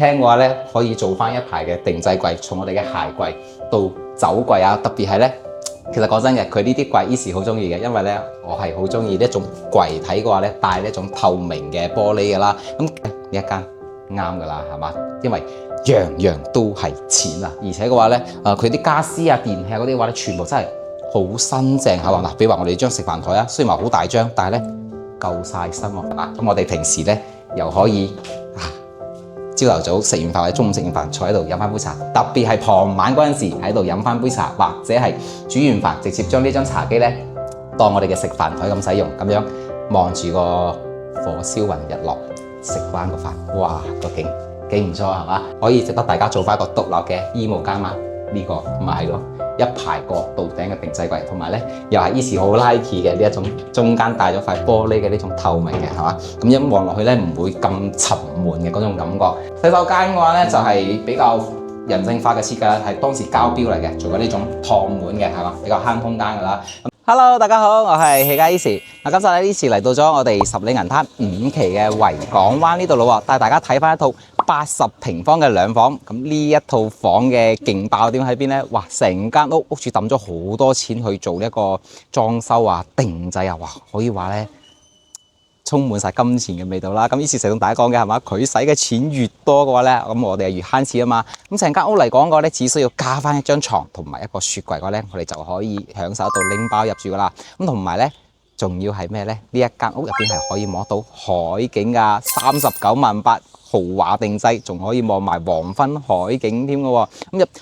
廳嘅話咧，可以做翻一排嘅定製櫃，從我哋嘅鞋櫃到酒櫃啊，特別係咧。其實講真嘅，佢呢啲櫃 Eazy 好中意嘅，因為咧我係好中意呢一種櫃體嘅話咧，帶呢一種透明嘅玻璃嘅啦。咁呢一間啱噶啦，係嘛？因為樣樣都係錢啊，而且嘅話咧，佢啲家私啊、電器嗰啲話咧，全部真係好新淨嚇喎。嗱，比如話我哋張食飯台啊，雖然話好大張，但係咧夠晒新喎，係嘛？咁我哋平時咧又可以朝頭早食完飯或者中午食完飯坐喺度飲翻杯茶，特別係傍晚嗰陣時喺度飲翻杯茶，或者係煮完飯直接將呢張茶几咧當我哋嘅食飯台咁使用，咁樣望住個火燒雲日落，食翻個飯，哇，個景幾唔錯係嘛？可以值得大家做翻一個獨立嘅衣帽間嘛？呢個咪係咯，一排過到頂嘅定製櫃，同埋咧又係 Eazy 好 Nike 嘅呢一種中間帶咗塊玻璃嘅呢種透明嘅係嘛？咁一望落去咧唔會咁沉悶嘅嗰種感覺。洗手間嘅話咧就係比較人性化嘅設計啦，係當時膠標嚟嘅，做咗呢種趟滿嘅係嘛，比較慳空間㗎啦。Hello， 大家好，我係戲家 Eazy。今集咧 Eazy嚟到咗我哋十里銀灘5期嘅維港灣呢度咯喎，帶大家睇翻一套80平方嘅兩房。咁呢一套房嘅勁爆點喺邊呢？哇！成間屋主抌咗好多錢去做一個裝修啊、定製啊，哇！可以話呢，充滿晒金錢嘅味道啦。咁Eazy成日同大家講嘅係嘛，佢使嘅錢越多嘅話呢，咁我哋係越慳錢啊嘛。咁成間屋嚟講嘅話呢，只需要加翻一張床同埋一個雪櫃嘅話呢，我哋就可以享受到拎包入住噶啦。咁同埋呢，仲要係咩呢？呢一間屋入邊係可以摸到海景噶，39.8萬豪華定製，仲可以望埋黃昏海景添嘅喎。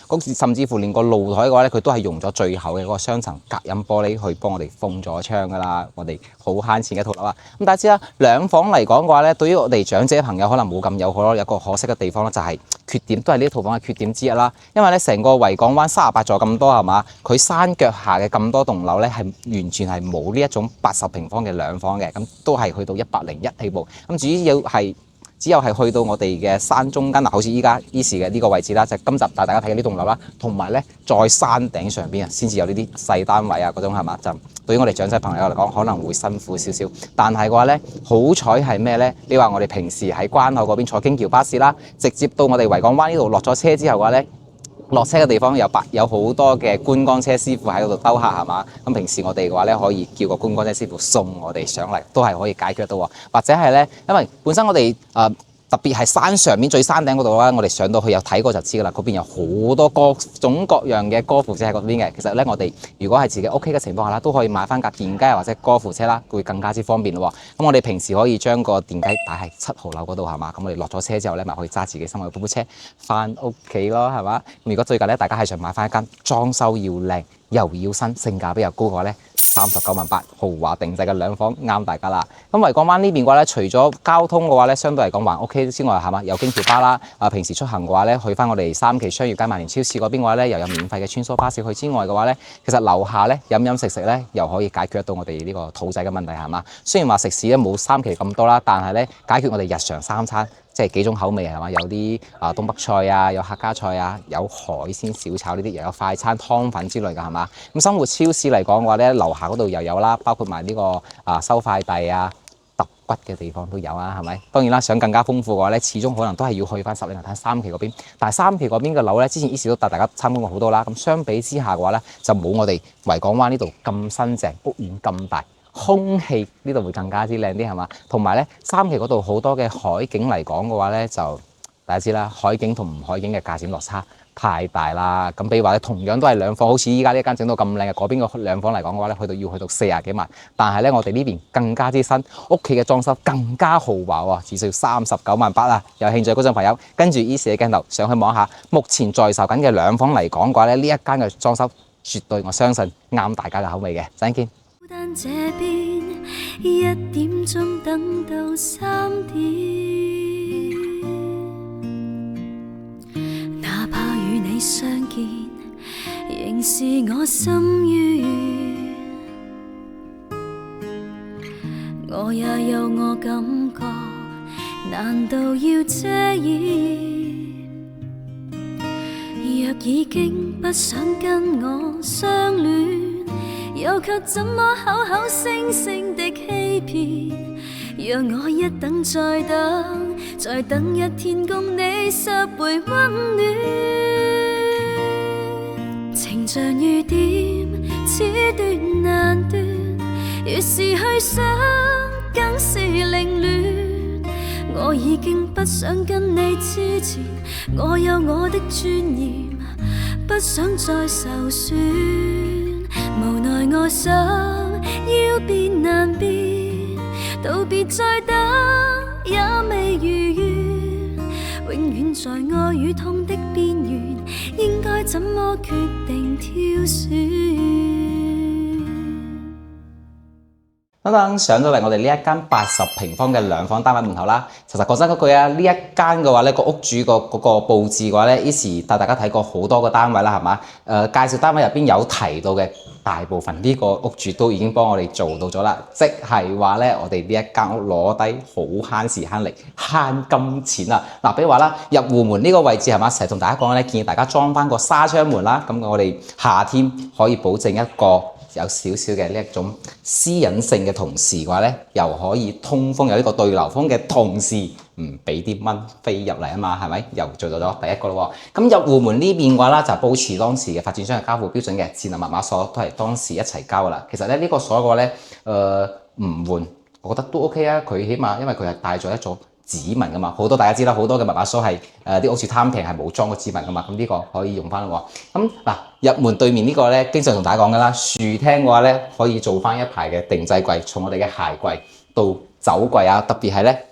咁甚至乎連個露台嘅話咧，佢都係用咗最厚嘅嗰個雙層隔音玻璃去幫我哋封咗窗噶啦。我哋好慳錢嘅套樓啊！咁大家知啦，兩房嚟講嘅話咧，對於我哋長者朋友可能冇咁友好咯。有個可惜嘅地方咧，就係缺點，都係呢套房嘅缺點之一啦。因為咧，成個維港灣38座咁多係嘛，佢山腳下嘅咁多棟樓咧，係完全係冇呢一種80平方嘅兩房嘅，咁都係去到101起步。咁只有係去到我哋嘅山中間嗱，好似依家Eazy嘅呢個位置啦，就係今集帶大家睇嘅呢棟樓啦，同埋咧在山頂上邊啊，先至有呢啲細單位啊嗰種係嘛，就對於我哋長者朋友嚟講可能會辛苦少少，但係嘅話咧，好彩係咩咧？你話我哋平時喺關口嗰邊坐京橋巴士啦，直接到我哋維港灣呢度落咗車之後嘅話咧。落車嘅地方有好多嘅觀光車師傅喺嗰度兜客係嘛，咁平時我哋嘅話咧可以叫個觀光車師傅送我哋上嚟，都係可以解決到喎。或者係咧，因為本身我哋特別係山上面最山頂嗰度啦，我哋上到去有睇過就知㗎啦。嗰邊有好多各種各樣嘅歌扶車喺嗰邊嘅。其實咧，我哋如果係自己屋企嘅情況下啦，都可以買翻架電雞或者歌扶車啦，會更加之方便咯。咁我哋平時可以將個電雞擺喺7號樓嗰度係嘛，咁我哋落咗車之後咧，咪可以揸自己心愛嘅波波車翻屋企咯係嘛。如果最近咧，大家係想買翻一間裝修要靚又要新、性價比又高嘅話咧，39.8萬豪華定製嘅兩房啱大家啦。咁維港灣呢邊嘅話咧，除咗交通嘅話咧，相對嚟講還 OK 之外，係嘛，有京橋巴啦。平時出行嘅話咧，去翻我哋3期商業街萬年超市嗰邊嘅話咧，又有免費嘅穿梭巴士去之外嘅話咧，其實樓下咧飲飲食食咧，又可以解決得到我哋呢個肚仔嘅問題係嘛。雖然話食肆咧冇3期咁多啦，但係咧解決我哋日常3餐。即係幾種口味係嘛，有啲東北菜啊，有客家菜啊，有海鮮小炒呢啲，又有快餐湯粉之類㗎係嘛。咁生活超市嚟講嘅話咧，樓下嗰度又有啦，包括埋呢個收快遞啊、揼骨嘅地方都有啊，係咪？當然啦，想更加豐富嘅話咧，始終可能都係要去翻十里銀灘3期嗰邊。但係3期嗰邊嘅樓咧，之前Eazy都帶大家參觀過好多啦。咁相比之下嘅話咧，就冇我哋維港灣呢度咁新淨，屋苑咁大。空氣呢度會更加之靚啲係嘛，同埋咧3期嗰度好多嘅海景嚟講嘅話咧，就大家知啦，海景同唔海景嘅價錢落差太大啦。咁比如話咧，同樣都係兩房，好似依家呢間整到咁靚嘅嗰邊個兩房嚟講嘅話咧，要去到40幾萬。但係咧，我哋呢邊更加之新，屋企嘅裝修更加豪華喎，只需要39.8萬啊！有興趣嗰種朋友，跟住Eazy嘅鏡頭上去望下，目前在售緊嘅兩房嚟講嘅話咧，呢一間嘅裝修絕對我相信啱大家嘅口味嘅。陣間見。單這邊1點鐘等到3點，哪怕與你相見，仍是我心願。我也有我感覺，難道要遮掩？若已經不想跟我相戀，又卻怎麼口口聲聲的欺騙，讓我一等再等，再等一天共你拾回溫暖。情像雨點，此斷難斷，越是去想，更是凌亂。我已經不想跟你之前，我有我的尊嚴，不想再受損。無奈我想要變難變，道別再等也未如願，永遠在愛與痛的邊緣，應該怎麼決定挑選？等等上咗嚟我哋呢一間80平方嘅兩房單位門口啦。其實講真嗰句啊，呢一間嘅話咧，個屋主個嗰個佈置嘅話咧，依時帶大家睇過好多個單位啦，係嘛？介紹單位入邊有提到嘅大部分呢個屋主都已經幫我哋做到咗啦，即係話咧，我哋呢一間屋攞低好慳時慳力慳金錢啊！嗱，比如話啦，入戶門呢個位置係嘛，成日同大家講咧，建議大家裝翻個紗窗門啦。咁我哋夏天可以保證一個有少少嘅呢一種私隱性嘅同時嘅話咧，又可以通風有呢個對流風嘅同時，唔俾啲蚊飛入嚟啊嘛，係咪？又做到咗第一個咯喎。咁入戶門呢邊嘅話啦，就保持當時嘅發展商嘅交付標準嘅智能密碼鎖都係當時一齊交噶啦。其實咧呢個鎖嘅話咧，唔換，我覺得都 OK 啊。佢起碼因為佢係帶咗一組指紋噶嘛，好多大家知啦，好多嘅密碼鎖係啲屋主貪平係冇裝個指紋噶嘛，咁呢個可以用翻咯喎。咁嗱，入門對面呢個咧，經常同大家講噶啦，豎廳嘅話咧，可以做翻一排嘅定制櫃，從我哋嘅鞋櫃到酒櫃啊，特別係咧，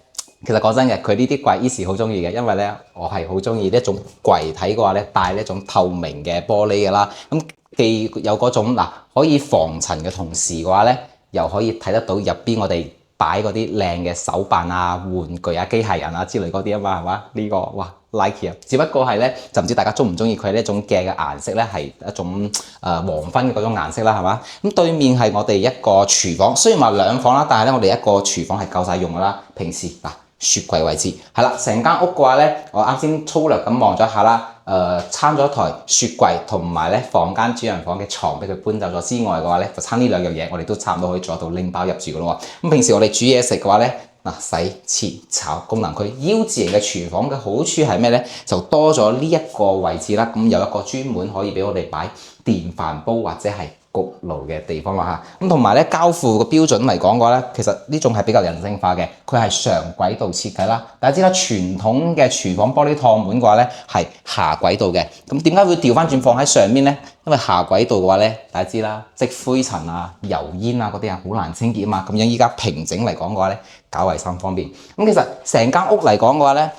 其實講真嘅，佢呢啲櫃依時好中意嘅，因為咧我係好中意呢一種櫃體嘅話咧，帶呢一種透明嘅玻璃噶啦，咁既有嗰種嗱可以防塵嘅同時嘅話咧，又可以睇得到入邊我哋擺嗰啲靚嘅手辦啊、玩具啊、機械人啊之類嗰啲啊嘛，係嘛？呢個哇 like 啊！只不過係咧，就唔知大家中唔中意佢呢一種嘅顏色咧，係一種黃昏嘅嗰種顏色啦，係嘛？咁對面係我哋一個廚房，雖然話兩房啦，但係咧我哋一個廚房係夠晒用噶啦。平時嗱雪櫃位置係啦，成間屋嘅話咧，我啱先粗略咁望咗一下啦。撐咗台雪櫃同埋咧房間主人房嘅床俾佢搬走咗之外嘅話咧，就撐呢兩樣嘢，我哋都差唔多可以做到拎包入住噶咯喎。咁平時我哋煮嘢食嘅話咧，嗱洗切炒功能區 U 字型嘅廚房嘅好處係咩咧？就多咗呢一個位置啦，咁有一個專門可以俾我哋擺電飯煲或者係焗爐嘅地方啦嚇，咁同埋咧交付嘅標準嚟講嘅話咧，其實呢種係比較人性化嘅，佢係上軌道設計啦。大家知啦，傳統嘅廚房玻璃趟門嘅話咧係下軌道嘅，咁點解會調翻轉放喺上面咧？因為下軌道嘅話咧，大家知啦，積灰塵啊、油煙啊嗰啲啊好難清潔啊嘛，咁樣依家平整嚟講嘅話咧，搞衞生方便。咁其實成間屋嚟講嘅話咧，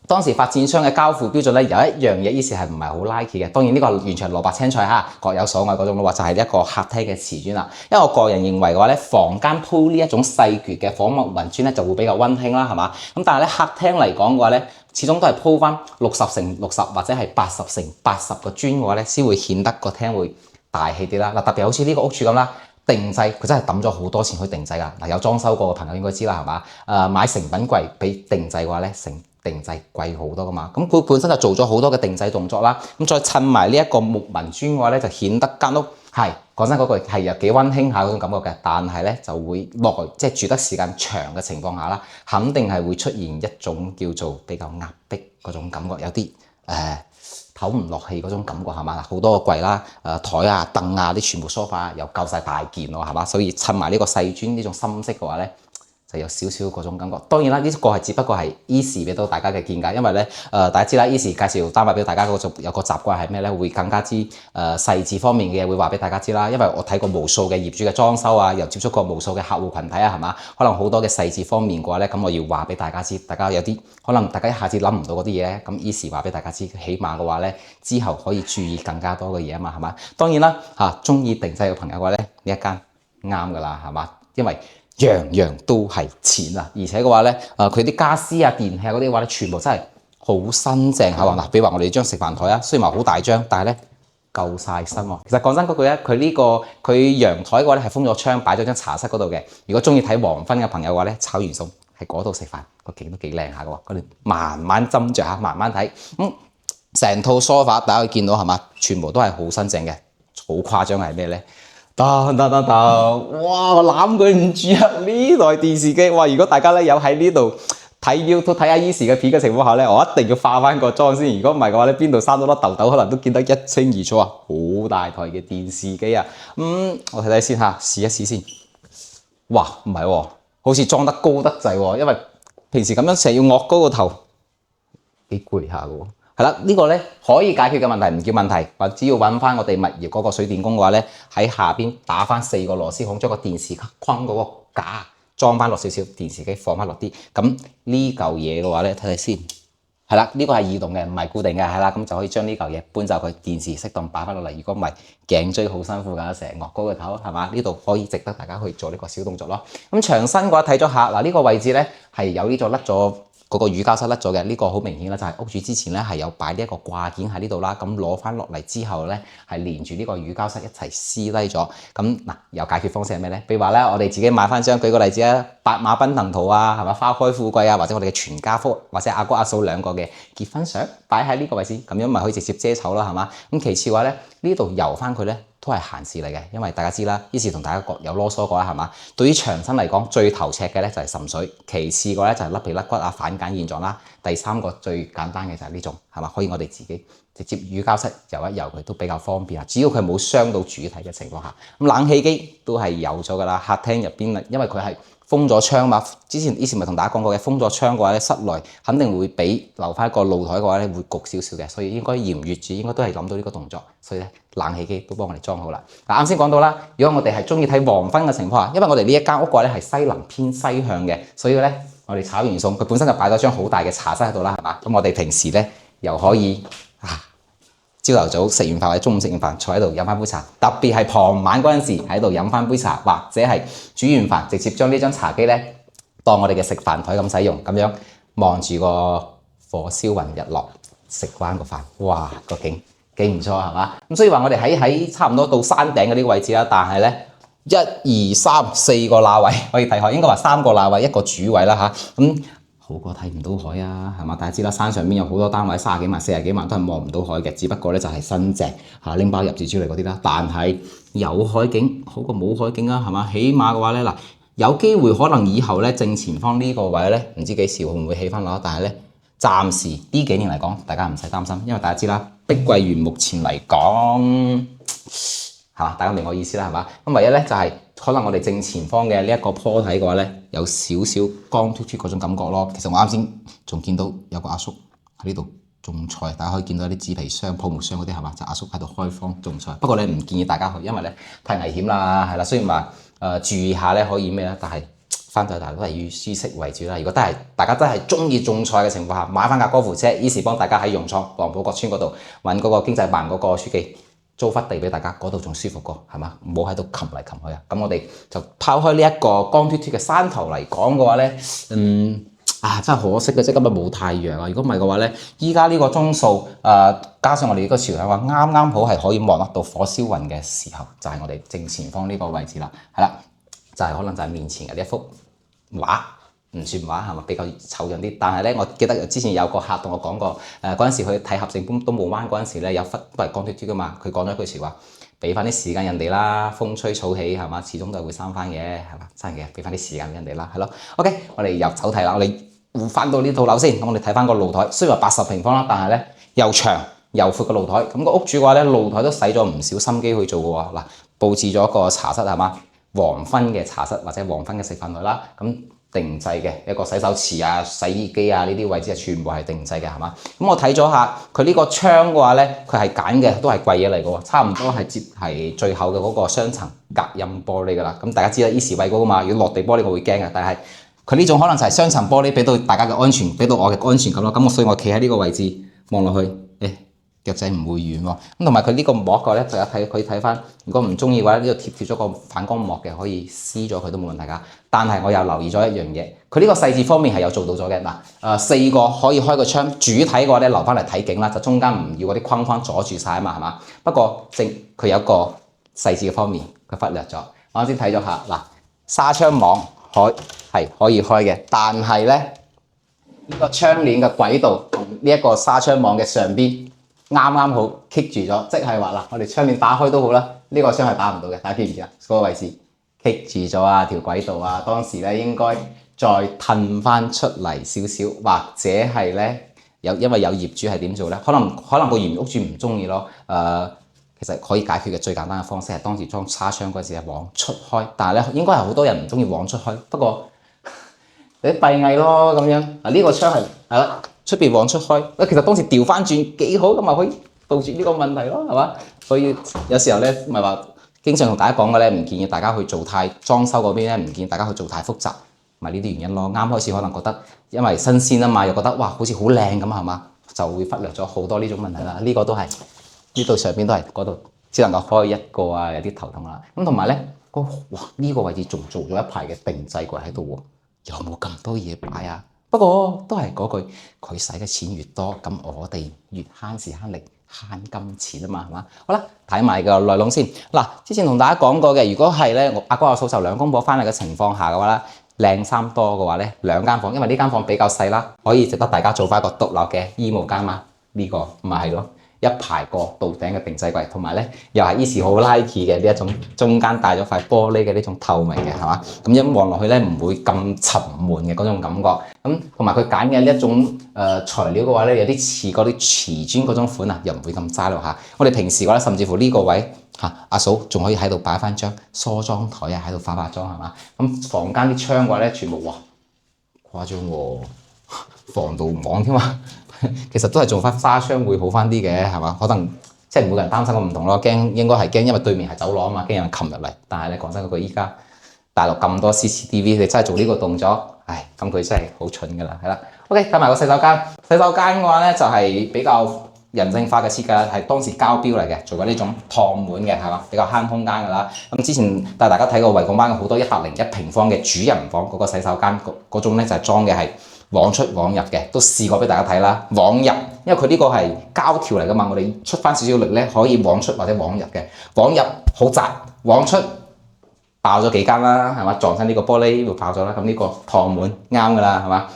當時發展商嘅交付標準咧，有一樣嘢依時係唔係好 like 嘅。當然呢個完全係蘿蔔青菜嚇，各有所愛嗰種嘅話，就係一個客廳嘅瓷磚啦。因為我個人認為嘅話咧，房間鋪呢一種細橛嘅仿木紋磚咧，就會比較温馨啦，係嘛？咁但係咧客廳嚟講嘅話咧，始終都係鋪翻60×60或者係80×80個磚嘅話咧，先會顯得個廳會大氣啲啦。嗱，特別好似呢個屋主咁啦。定製佢真係抌咗好多錢去定製㗎。嗱，有裝修過嘅朋友應該知啦，係嘛？買成品櫃比定製嘅話咧，成定製貴好多㗎嘛。咁佢本身就做咗好多嘅定製動作啦。咁再襯埋呢一個木紋磚嘅話咧，就顯得間屋係講真嗰句係有幾溫馨下嗰種感覺嘅。但係咧就會即係住得時間長嘅情況下啦，肯定係會出現一種叫做比較壓迫嗰種感覺，有啲唞唔落氣嗰種感覺係嘛？好多個櫃啦、台啊、凳啊啲全部梳化又夠晒大件咯，係嘛？所以襯埋呢個細磚呢種深色嘅話咧，就有少少嗰種感覺。當然啦，呢個係只不過係依時俾到大家嘅見解，因為咧大家知啦，依時介紹單位俾大家嗰種有個習慣係咩咧？會更加之細緻方面嘅嘢會話俾大家知啦。因為我睇過無數嘅業主嘅裝修啊，又接觸過無數嘅客戶群體啊，係嘛？可能好多嘅細緻方面嘅話咧，咁我要話俾大家知，大家有啲可能大家一下子諗唔到嗰啲嘢，咁依時話俾大家知，起碼嘅話咧，之後可以注意更加多嘅嘢啊嘛，係嘛？當然啦，中意定製嘅朋友嘅話咧，呢一間啱噶啦，係嘛？因為樣樣都係錢啊，而且嘅話咧，佢啲家私啊、電器嗰啲話咧，全部真係好新淨下喎。嗱，比如話我哋張食飯台啊，雖然話好大張，但係咧夠晒新喎。其實講真嗰句咧，佢呢個佢陽台嘅話咧係封咗窗，擺咗張茶室嗰度嘅。如果中意睇黃昏嘅朋友嘅話咧，炒完餸喺嗰度食飯，個景都幾靚下嘅喎。嗰度慢慢斟酌下，慢慢睇。成套梳化大家可以見到係嘛，全部都係好新淨嘅。好誇張係咩咧？得，哇！我攬佢唔住啊！呢台電視機，哇！如果大家咧有喺呢度睇 YouTube 睇下 Easy 嘅片嘅情況下咧，我一定要化翻個妝先。如果唔係嘅話咧，邊度生到粒痘痘，可能都見得一清二楚啊！好大台嘅電視機啊，我睇睇先嚇，試一試先。哇，唔係喎，好似裝得高得滯喎，因為平時咁樣成日要擱高個頭，幾攰下嘅喎。係啦，呢個咧可以解決嘅問題唔叫問題，或只要揾翻我哋物業嗰個水電工嘅話咧，喺下邊打翻4個螺絲孔，將個電視框嗰個架裝翻落少少，電視機放翻落啲。咁呢嚿嘢嘅話咧，睇睇先。係啦，呢個係移動嘅，唔係固定嘅，係啦，咁就可以將呢嚿嘢搬走佢，電視適當擺翻落嚟。如果唔係頸椎好辛苦㗎，成日擱高個頭係嘛？呢度可以值得大家去做呢個小動作咯。咁牆身嘅話睇咗下，嗱呢個位置咧係有呢座甩咗。嗰個乳膠塞甩咗嘅，呢個好明顯啦，就係屋主之前咧係有擺呢一個掛件喺呢度啦，咁攞翻落嚟之後咧係連住呢個乳膠塞一齊撕低咗。咁嗱，有解決方式係咩咧？譬如話咧，我哋自己買翻張，舉個例子啊，白馬奔騰圖啊，係嘛，花開富貴啊，或者我哋嘅全家福，或者阿哥阿嫂兩個嘅結婚相擺喺呢個位置，咁樣咪可以直接遮醜啦，係嘛？咁其次嘅話咧，呢度油翻佢咧。都係閒事嚟嘅，因為大家知啦，於是同大家有囉嗦過啦，係嘛？對於牆身嚟講，最頭赤嘅咧就係滲水，其次個咧就係甩皮甩骨啊、反鹼現狀啦，第三個最簡單嘅就係呢種，係嘛？可以我哋自己直接乳膠塞油一油佢都比較方便啊，只要佢冇傷到主體嘅情況下，咁冷氣機都係有咗㗎啦，客廳入邊因為佢係封咗窗嘛，之前以前咪同大家講過嘅，封咗窗嘅話咧，室內肯定會比留翻一個露台嘅話咧會焗少少嘅，所以應該嫌月主應該都係諗到呢個動作，所以咧冷氣機都幫我哋裝好啦。嗱，啱先講到啦，如果我哋係中意睇黃昏嘅情況下，因為我哋呢一間屋嘅話咧係西南偏西向嘅，所以咧我哋炒完餸，佢本身就擺咗張好大嘅茶室喺度啦，係嘛？咁我哋平時咧又可以朝頭早食完飯或者中午食完飯坐喺度飲翻杯茶，特別係傍晚嗰陣時喺度飲翻杯茶，或者係煮完飯直接將呢張茶几咧當我哋嘅食飯台咁使用，咁樣望住個火燒雲日落，食翻個飯，哇個景幾唔錯係嘛？咁所以話我哋喺差唔多到山頂嘅呢個位置啦，但係咧1、2、3、4個罅位可以睇海，應該話3個罅位一個主位啦嚇，咁。好過睇唔到海啊，係嘛？大家知啦，山上邊有好多單位，30幾萬、40幾萬都係望唔到海嘅，只不過咧就係新淨嚇拎包入住之類嗰啲啦。但係有海景好過冇海景啊，係嘛？起碼嘅話咧嗱，有機會可能以後咧正前方呢個位咧，唔知幾時會唔會起翻樓，但係咧暫時呢幾年嚟講，大家唔使擔心，因為大家知啦，碧桂園目前嚟講係嘛？大家明我意思啦，係嘛？咁唯一咧就係、可能我哋正前方嘅呢一個坡體嘅話咧，有少少光禿禿嗰種感覺咯。其實我啱先仲見到有個阿叔喺呢度種菜，大家可以見到啲紙皮箱、泡沫箱嗰啲係嘛？就阿叔喺度開荒種菜。不過咧唔建議大家去，因為咧太危險啦，係啦。雖然話注意下咧可以咩咧，但係翻到大都係以舒適為主啦。如果大家真係中意種菜嘅情況下，買翻架高爾夫車，於是幫大家喺融創黃埔角村嗰度揾嗰個經濟辦嗰個書記。租忽地俾大家，嗰度仲舒服過，係嘛？唔好喺度擒嚟擒去啊！咁我哋就拋開呢一個光禿禿嘅山頭嚟講嘅話咧，真係可惜嘅，即係今日冇太陽啊！如果唔係嘅話咧，依家呢個鐘數加上我哋呢個朝向話啱啱好係可以望得到火燒雲嘅時候，就係我哋正前方呢個位置啦。係啦，就係可能就係面前嘅呢一幅畫。唔算話係咪比較醜樣啲？但係咧，我記得之前有個客同我講過，嗰陣時去睇合成都冇彎嗰陣時咧，有忽都係光禿禿噶嘛。佢講咗一句説話，俾翻啲時間人哋啦，風吹草起係嘛，始終都係會生翻嘅係嘛，生嘅，俾翻啲時間人哋啦，係咯。OK， 我哋入手睇啦，我哋換翻到呢套樓先。咁我哋睇翻個露台，雖然話80平方啦，但係咧又長又闊個露台。咁個屋主嘅話咧，露台都使咗唔少心機去做嘅喎。嗱，佈置咗個茶室係嘛，黃昏嘅茶室或者黃昏嘅食飯台啦。咁定製嘅一個洗手池啊、洗衣機啊呢啲位置係全部係定製嘅係嘛？咁我睇咗下佢呢個窗嘅話咧，佢係揀嘅都係貴嘢嚟嘅喎，差唔多係接係最厚嘅嗰個雙層隔音玻璃㗎啦。咁大家知啦，Easy 位嗰個嘛，如果落地玻璃我會驚嘅，但係佢呢種可能就係雙層玻璃，俾到大家嘅安全，俾到我嘅安全感咯。咁所以我企喺呢個位置望落去，腳仔唔會軟喎。咁同埋佢呢個膜嘅咧，大家睇可以睇翻。如果唔中意嘅話，呢度貼咗個反光膜嘅，可以撕咗佢都冇問題㗎。但係我又留意咗一樣嘢，佢呢個細節方面係有做到咗嘅。嗱，4個可以開個窗，主體嘅話咧留翻嚟睇景啦，就中間唔要嗰啲框框阻住晒啊嘛，係嘛？不過佢有一個細節嘅方面，佢忽略咗。我啱先睇咗下，嗱，紗窗網係可以開嘅，但係咧呢個窗簾嘅軌道同呢一個紗窗網嘅上邊。啱啱好棘住咗，即係話嗱，我哋窗簾打開都好啦，呢個窗係打唔到嘅，大家記唔記啊？嗰個位置棘住咗啊，條軌道啊，當時咧應該再褪翻出嚟少少，或者係咧因為有業主係點做咧？可能個原屋主唔中意咯。其實可以解決嘅最簡單嘅方式係當時裝紗窗嗰陣時係往出開，但係咧應該係好多人唔中意往出開，不過你閉翳咯咁樣。呢個窗係啦，出邊往出開。其實當時調翻轉幾好，咁咪可以杜絕呢個問題咯，係嘛？所以有時候咧咪話經常同大家講嘅咧，唔建議大家去做太裝修嗰邊咧，唔建議大家去做太複雜，咪呢啲原因咯。啱開始可能覺得因為新鮮啊嘛，又覺得哇好似好靚咁係嘛，就會忽略咗好多呢種問題啦。呢個都係。呢度上邊都係嗰度，只能夠開一個啊，有啲頭痛啦。咁同埋咧，哇呢個位置仲做咗一排嘅定製櫃喺度喎，有冇咁多嘢擺啊？不過都係嗰句，佢使嘅錢越多，咁我哋越慳時慳力慳金錢啊嘛，係嘛？好啦，睇埋個內籠先。嗱，之前同大家講過嘅，如果係咧我阿哥阿嫂就兩公婆翻嚟嘅情況下嘅話咧，靚衫多嘅話咧，兩間房，因為呢間房比較細啦，可以值得大家做翻一個獨立嘅衣帽間嘛。呢個咪係咯。一排過到頂嘅定製櫃，同埋咧又係依時好 Nike 嘅呢一種中間帶咗塊玻璃嘅呢種透明嘅係嘛？咁一望落去咧唔會咁沉悶嘅嗰種感覺。咁同埋佢揀嘅呢一種材料嘅話咧，有啲似嗰啲瓷磚嗰種款啊，又唔會咁渣咯嚇。我哋平時嘅話咧，甚至乎呢個位阿嫂仲可以喺度擺翻張梳妝台啊，喺度化妝係嘛？咁房間啲窗嘅話咧，全部哇誇張喎，防盜網添嘛。其實都係做翻紗窗會好翻啲嘅，係嘛？可能即係每個人擔心嘅唔同咯，應該係驚，因為對面係走廊啊嘛，驚有人擒入嚟。但係你講真嗰句，依家大陸咁多 CCTV，你真係做呢個動作，唉，咁佢真係好蠢㗎啦，係啦。OK，睇埋個洗手間。洗手間嘅話咧，就係比較人性化嘅設計啦，係當時膠標嚟嘅，做緊呢種趟門嘅，係嘛？比較慳空間㗎啦。咁之前帶大家睇過維港灣嘅好多101平方嘅主人房嗰個洗手間嗰種咧，就係裝嘅係往出往入嘅，都試過俾大家睇啦。往入，因為佢呢個係膠條嚟㗎嘛，我哋出翻少少力咧，可以往出或者往入嘅。往入好窄，往出爆咗幾間啦，係嘛？撞親呢個玻璃會爆咗啦。咁呢個趟門啱㗎啦，係嘛？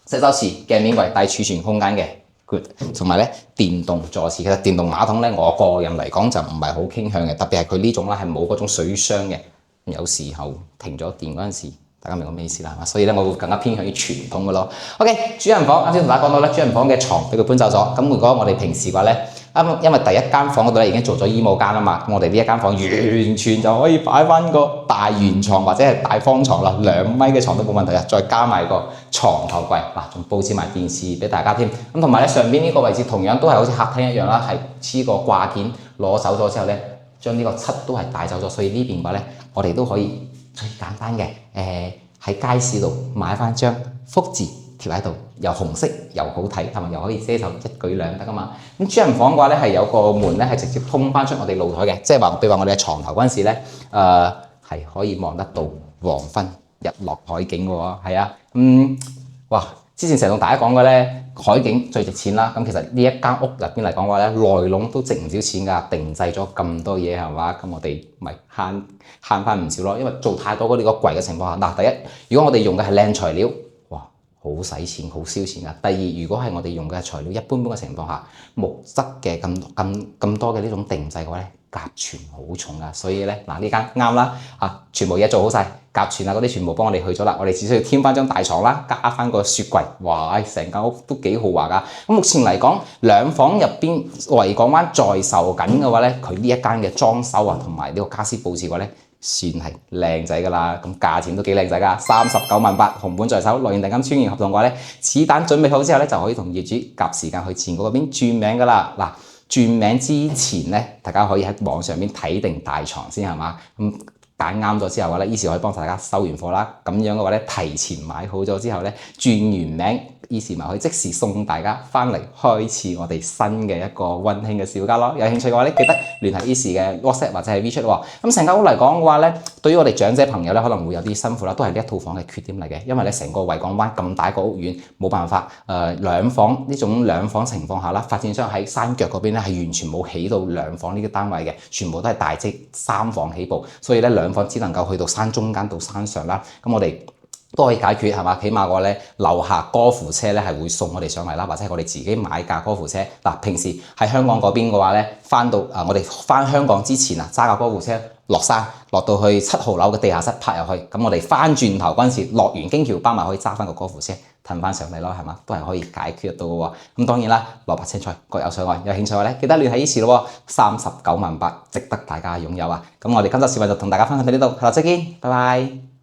洗手池鏡面櫃帶儲存空間嘅 ，good。同埋咧電動坐廁，其實電動馬桶咧，我個人嚟講就唔係好傾向嘅，特別係佢呢種啦，係冇嗰種水箱嘅。有時候停咗電嗰陣時。大家明我咩意思啦，係嘛？所以咧，我會更加偏向於傳統嘅咯。OK， 主人房啱先同大家講到咧，主人房嘅床俾佢搬走咗。咁如果我哋平時嘅話咧，因為第一間房嗰度咧已經做咗衣帽間啦嘛，咁我哋呢一間房完全就可以擺翻個大圓床或者係大方床啦，2米嘅床都冇問題啊！再加埋個床頭櫃，嗱，仲佈置埋電視俾大家添。咁同埋咧，上邊呢個位置同樣都係好似客廳一樣啦，係黐個掛件攞走咗之後咧，將呢個漆都係帶走咗。所以呢邊嘅話咧，我哋都可以最簡單嘅喺街市度買翻張福字貼喺度，又紅色又好睇，同埋又可以遮手一舉兩得㗎嘛。咁主人房嘅話咧，係有個門咧，係直接通翻出我哋露台嘅，即係話，譬如話我哋喺床頭嗰陣時咧，係可以望得到黃昏日落海景嘅喎，係啊，哇！之前成日同大家講嘅咧，海景最值錢啦。咁其實呢一間屋入邊嚟講嘅話咧，內籠都值唔少錢㗎，定製咗咁多嘢係嘛？咁我哋咪慳翻唔少咯。因為做太多嗰啲個櫃嘅情況下，嗱，第一，如果我哋用嘅係靚材料，哇，好使錢，好燒錢㗎。第二，如果係我哋用嘅材料一般般嘅情況下，木質嘅咁多嘅呢種定製嘅話咧，甲醛好重㗎。所以咧，嗱，呢間啱啦，全部嘢做好晒。甲醛啊嗰啲全部幫我哋去咗啦，我哋只需要添翻張大床啦，加翻個雪櫃，哇！成間屋都幾豪華噶。咁目前嚟講，兩房入邊維港灣在售緊嘅話咧，佢呢一間嘅裝修啊，同埋呢個家私佈置嘅話咧，算係靚仔噶啦。咁價錢都幾靚仔噶，39.8萬，紅本在手，來源定金簽完合同嘅話咧，此單準備好之後咧，就可以同業主夾時間去前嗰邊轉名噶啦。嗱，轉名之前咧，大家可以喺網上邊睇定大床先係嘛。揀啱咗之後嘅話咧，於是可以幫大家收完貨啦。咁樣嘅話咧，提前買好咗之後咧，轉完名，於是咪可以即時送大家翻嚟開始我哋新嘅一個溫馨嘅小家咯。有興趣嘅話咧，記得聯繫於是嘅 WhatsApp 或者係 WeChat 喎。咁成間屋嚟講嘅話咧，對於我哋長者朋友咧，可能會有啲辛苦啦，都係呢一套房嘅缺點嚟嘅。因為咧，成個維港灣咁大個屋苑，冇辦法兩房呢種兩房情況下啦，發展商喺山腳嗰邊咧係完全冇起到兩房呢啲單位嘅，全部都係大積3房起步，所以咧兩房只能夠去到山中間到山上啦。咁我哋都可以解決係嘛？起碼我咧樓下歌扶車咧係會送我哋上嚟啦，或者係我哋自己買架歌扶車。嗱，平時喺香港嗰邊嘅話咧，翻到我哋翻香港之前啊，揸架歌扶車，落山，落到去7號樓嘅地下室泊入去。咁我哋翻轉頭嗰陣時，落完京橋巴咪可以揸翻個高爾夫車騰翻上嚟咯，係嘛？都係可以解決得到嘅喎。咁當然啦，蘿蔔青菜各有所愛，有興趣嘅咧記得聯繫依次咯喎，39萬8，值得大家擁有啊！咁我哋今集視頻就同大家分享到呢度，下集再見，拜拜。